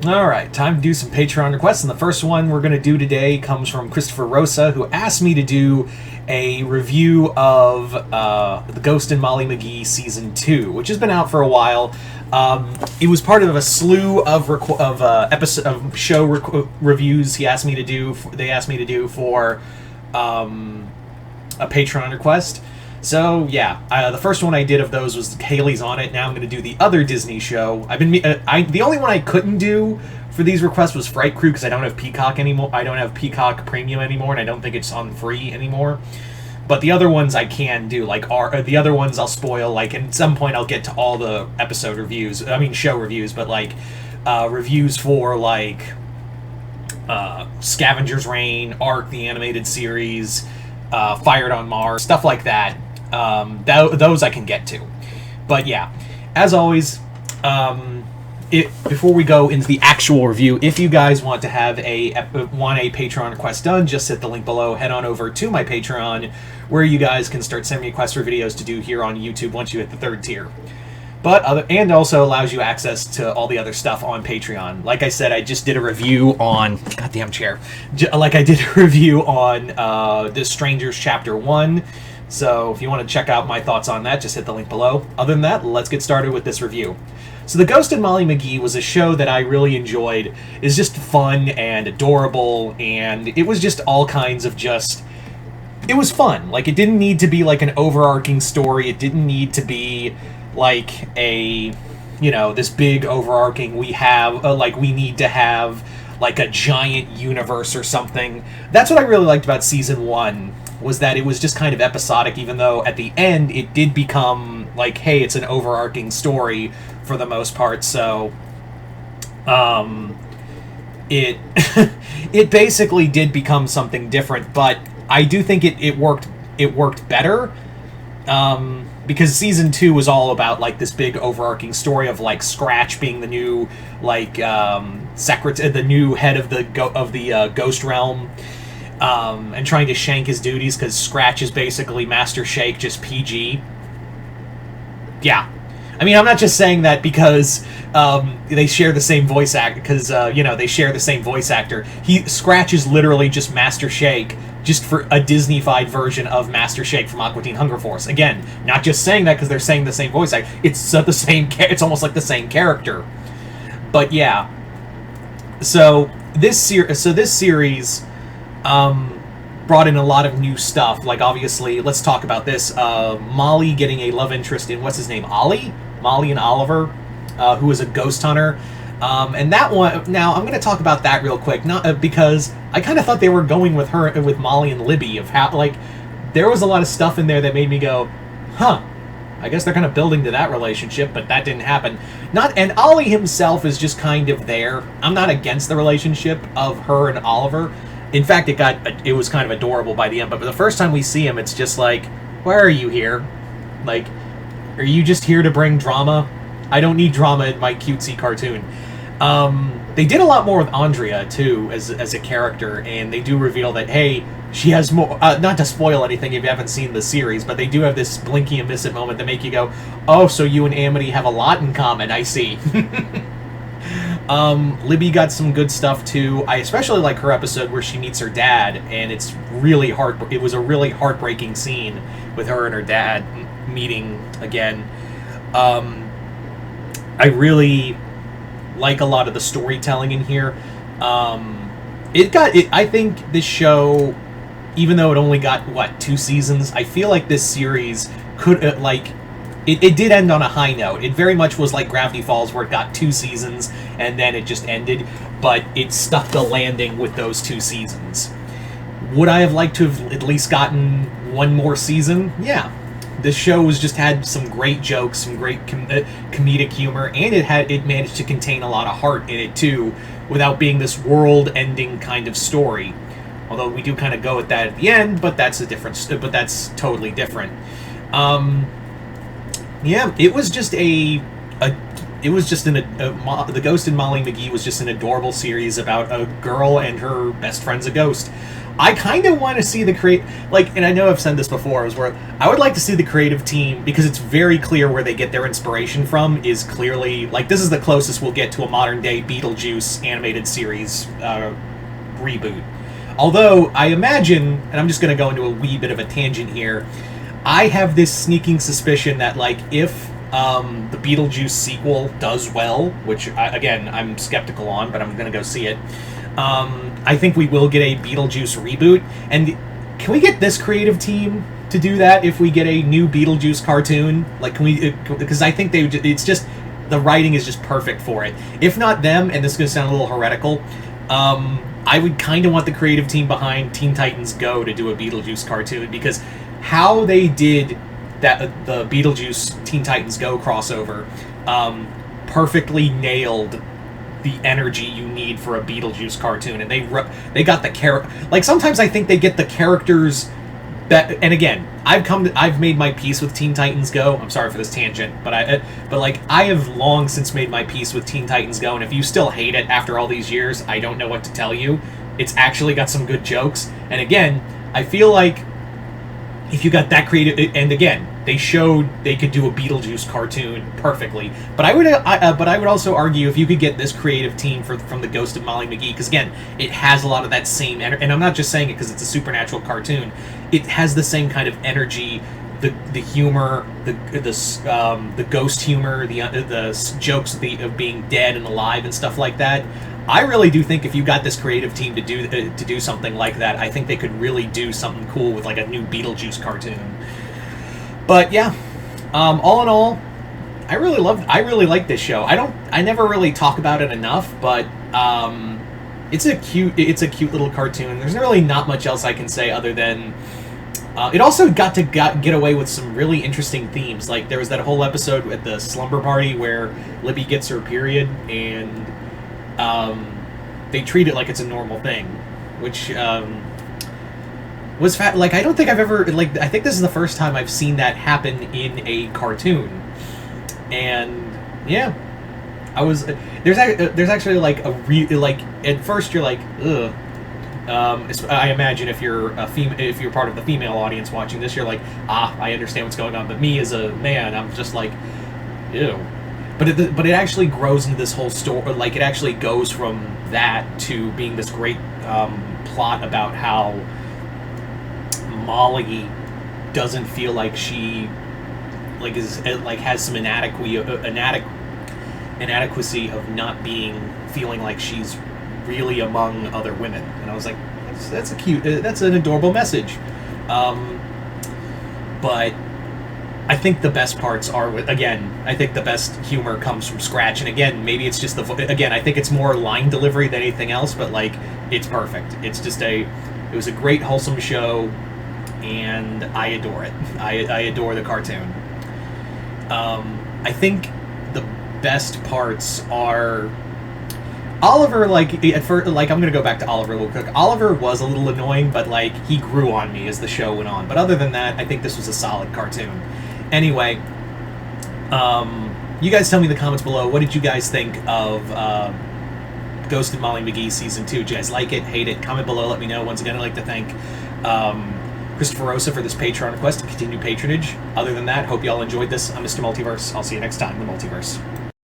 Alright, time to do some Patreon requests, and the first one we're going to do today comes from Christopher Rosa, who asked me to do a review of The Ghost and Molly Mcgee Season 2, which has been out for a while. It was part of a slew of reviews they asked me to do for a Patreon request. So yeah, the first one I did of those was Haley's on It. Now I'm going to do the other Disney show. The only one I couldn't do for these requests was Fright Crew because I don't have Peacock anymore. I don't have Peacock Premium anymore, and I don't think it's on free anymore. But the other ones I can do, the other ones I'll spoil. Like at some point I'll get to all the episode reviews. I mean show reviews, but reviews for Scavenger's Reign, Ark, the animated series, Fired on Mars, stuff like that. Those I can get to. But yeah, as always, before we go into the actual review, if you guys want to have a Patreon request done, just hit the link below. Head on over to my Patreon, where you guys can start sending me requests for videos to do here on YouTube once you hit the 3rd tier. And also allows you access to all the other stuff on Patreon. Like I said, I just did a review on... Goddamn chair. I did a review on The Strangers Chapter 1. So if you want to check out my thoughts on that, just hit the link below. Other than that, let's get started with this review. So The Ghost and Molly Mcgee was a show that I really enjoyed. It's just fun and adorable, and it was just all kinds of just... It was fun. Like, it didn't need to be like an overarching story. It didn't need to be like this big overarching, we need to have like a giant universe or something. That's what I really liked about Season 1, was that it was just kind of episodic, even though at the end it did become like, hey, it's an overarching story for the most part. So it it basically did become something different, but I do think it worked better, because Season 2 was all about like this big overarching story of like Scratch being the new the new head of the Ghost Realm, and trying to shank his duties because Scratch is basically Master Shake, just PG. Yeah. I mean, I'm not just saying that because they share the same voice actor, because they share the same voice actor. Scratch is literally just Master Shake, just for a Disney-fied version of Master Shake from Aqua Teen Hunger Force. Again, not just saying that because they're saying the same voice actor. It's the same. It's almost like the same character. But yeah. So this series brought in a lot of new stuff. Like, obviously, let's talk about this. Molly getting a love interest in, what's his name? Molly and Oliver, who is a ghost hunter. And that one, now I'm going to talk about that real quick, not because I kind of thought they were going with Molly and Libby, of how, like, there was a lot of stuff in there that made me go, huh, I guess they're kind of building to that relationship, but that didn't happen. And Ollie himself is just kind of there. I'm not against the relationship of her and Oliver. In fact, it was kind of adorable by the end, but the first time we see him, it's just like, why are you here? Like, are you just here to bring drama? I don't need drama in my cutesy cartoon. They did a lot more with Andrea, too, as a character, and they do reveal that, hey, she has more... not to spoil anything if you haven't seen the series, but they do have this blinky and miss it moment that make you go, oh, so you and Amity have a lot in common, I see. Libby got some good stuff, too. I especially like her episode where she meets her dad, and it was a really heartbreaking scene with her and her dad meeting again. I really like a lot of the storytelling in here. I think this show, even though it only got 2 seasons, I feel like this series could it did end on a high note. It very much was like Gravity Falls, where it got 2 seasons and then it just ended, but it stuck the landing with those 2 seasons. Would I have liked to have at least gotten 1 more season? Yeah. This show has just had some great jokes, some great comedic humor, and it managed to contain a lot of heart in it too, without being this world-ending kind of story. Although we do kind of go with that at the end, but that's totally different. Yeah, it was just it was just the Ghost and Molly McGee was just an adorable series about a girl and her best friend's a ghost. I kind of want to see and I know I've said this before, is where I would like to see the creative team, because it's very clear where they get their inspiration from, is clearly, like, this is the closest we'll get to a modern day Beetlejuice animated series reboot. Although, I imagine, and I'm just going to go into a wee bit of a tangent here, I have this sneaking suspicion that, like, if the Beetlejuice sequel does well, which, again, I'm skeptical on, but I'm going to go see it, I think we will get a Beetlejuice reboot. And can we get this creative team to do that if we get a new Beetlejuice cartoon? Like, can we? Because I think it's just, the writing is just perfect for it. If not them, and this is going to sound a little heretical, I would kind of want the creative team behind Teen Titans Go to do a Beetlejuice cartoon, because how they did the Beetlejuice Teen Titans Go crossover perfectly nailed the energy you need for a Beetlejuice cartoon, and they got the character. Like, sometimes I think they get the characters and again, I've made my peace with Teen Titans Go. I'm sorry for this tangent, but I have long since made my peace with Teen Titans Go, and if you still hate it after all these years, I don't know what to tell you. It's actually got some good jokes, and again, I feel like if you got that creative, and again, they showed they could do a Beetlejuice cartoon perfectly. But I would also argue, if you could get this creative team from the Ghost of Molly McGee, because again, it has a lot of that same energy, and I'm not just saying it because it's a supernatural cartoon. It has the same kind of energy, the humor, the ghost humor, the jokes of being dead and alive and stuff like that. I really do think if you got this creative team to do something like that, I think they could really do something cool with like a new Beetlejuice cartoon. But yeah, all in all, I really like this show. I never really talk about it enough, but it's a cute little cartoon. There's really not much else I can say other than it also got to get away with some really interesting themes. Like, there was that whole episode at the slumber party where Libby gets her period, and they treat it like it's a normal thing, which was like, I don't think I've ever, like, I think this is the first time I've seen that happen in a cartoon. And yeah, there's actually like like, at first you're like, ugh. I imagine if you're if you're part of the female audience watching this, you're like, I understand what's going on. But me as a man, I'm just like, ew. But it actually grows into this whole story. Like, it actually goes from that to being this great plot about how Molly doesn't feel like she has some inadequacy of not feeling like she's really among other women. And I was like, that's an adorable message. But I think the best parts are I think the best humor comes from Scratch, and again, maybe it's just I think it's more line delivery than anything else, but like, it's perfect. It's just it was a great wholesome show, and I adore it. I adore the cartoon. I think the best parts are Oliver. Like, at first, like, I'm gonna go back to Oliver real quick. Oliver was a little annoying, but like, he grew on me as the show went on. But other than that, I think this was a solid cartoon. Anyway, you guys tell me in the comments below, what did you guys think of Ghost and Molly McGee Season 2? Did you guys like it, hate it? Comment below, let me know. Once again, I'd like to thank Christopher Rosa for this Patreon request and continued patronage. Other than that, hope you all enjoyed this. I'm Mr. Multiverse. I'll see you next time in the Multiverse.